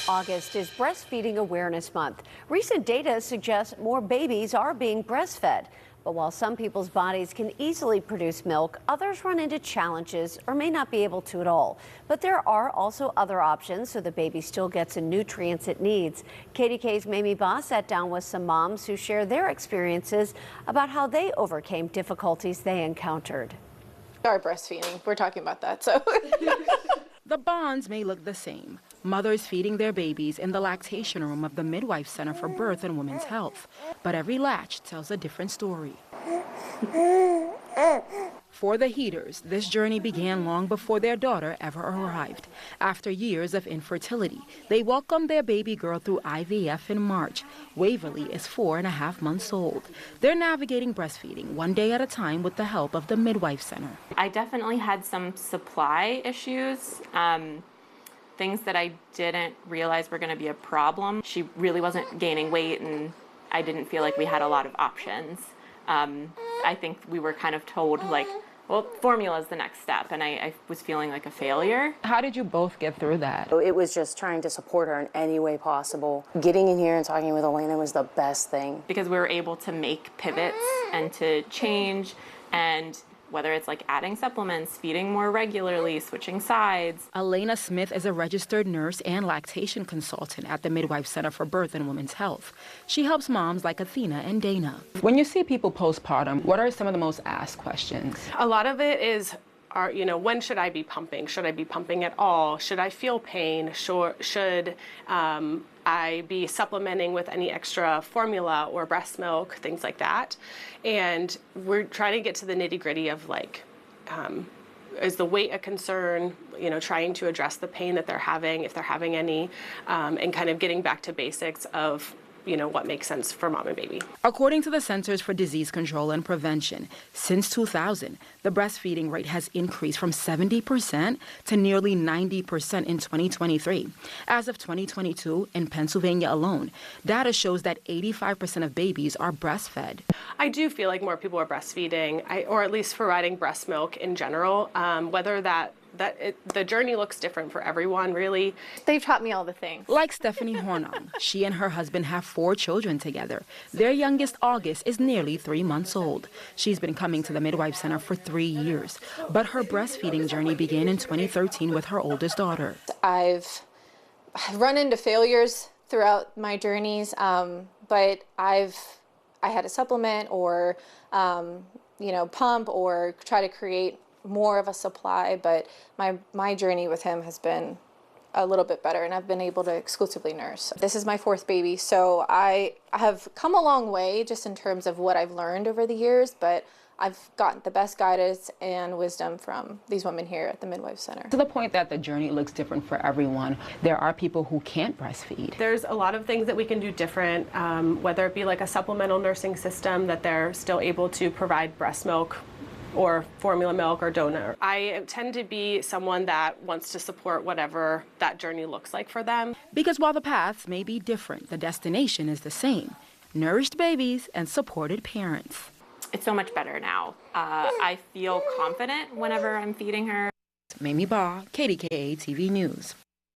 August is Breastfeeding Awareness Month. Recent data suggests more babies are being breastfed. But while some people's bodies can easily produce milk, others run into challenges or may not be able to at all. But there are also other options so the baby still gets the nutrients it needs. KDKA's Mamie sat down with some moms who share their experiences about how they overcame difficulties they encountered. Our breastfeeding, we're talking about that, so. The bonds may look the same. Mothers feeding their babies in the lactation room of the Midwife Center for Birth and Women's Health. But every latch tells a different story. For the Heaters, this journey began long before their daughter ever arrived. After years of infertility, they welcomed their baby girl through IVF in March. Waverly is 4.5 months old. They're navigating breastfeeding one day at a time with the help of the Midwife Center. I definitely had some supply issues. Things that I didn't realize were going to be a problem. She really wasn't gaining weight, and I didn't feel like we had a lot of options. I think we were kind of told, like, well, formula is the next step, and I was feeling like a failure. How did you both get through that? It was just trying to support her in any way possible. Getting in here and talking with Elena was the best thing. Because we were able to make pivots and to change, and whether it's like adding supplements, feeding more regularly, switching sides. Elena Smith is a registered nurse and lactation consultant at the Midwife Center for Birth and Women's Health. She helps moms like Athena and Dana. When you see people postpartum, what are some of the most asked questions? A lot of it is, when should I be pumping? Should I be pumping at all? Should I feel pain? Should I be supplementing with any extra formula or breast milk, things like that? And we're trying to get to the nitty-gritty of, like, is the weight a concern? Trying to address the pain that they're having, if they're having any, and kind of getting back to basics of what makes sense for mom and baby. According to the Centers for Disease Control and Prevention, since 2000, the breastfeeding rate has increased from 70% to nearly 90% in 2023. As of 2022, in Pennsylvania alone, data shows that 85% of babies are breastfed. I do feel like more people are breastfeeding, or at least providing breast milk in general, whether the journey looks different for everyone, really. They've taught me all the things. Like Stephanie Hornong, she and her husband have 4 children together. Their youngest, August, is nearly 3 months old. She's been coming to the Midwife Center for 3 years, but her breastfeeding journey began in 2013 with her oldest daughter. I've run into failures throughout my journeys, but I had to supplement or, pump or try to create more of a supply, but my journey with him has been a little bit better, and I've been able to exclusively nurse. This is my 4th baby, so I have come a long way just in terms of what I've learned over the years, but I've gotten the best guidance and wisdom from these women here at the Midwife Center. To the point that the journey looks different for everyone, there are people who can't breastfeed. There's a lot of things that we can do different, whether it be like a supplemental nursing system that they're still able to provide breast milk or formula milk or donor. I tend to be someone that wants to support whatever that journey looks like for them. Because while the paths may be different, the destination is the same: nourished babies and supported parents. It's so much better now. I feel confident whenever I'm feeding her. Mamie, KDKA-TV News.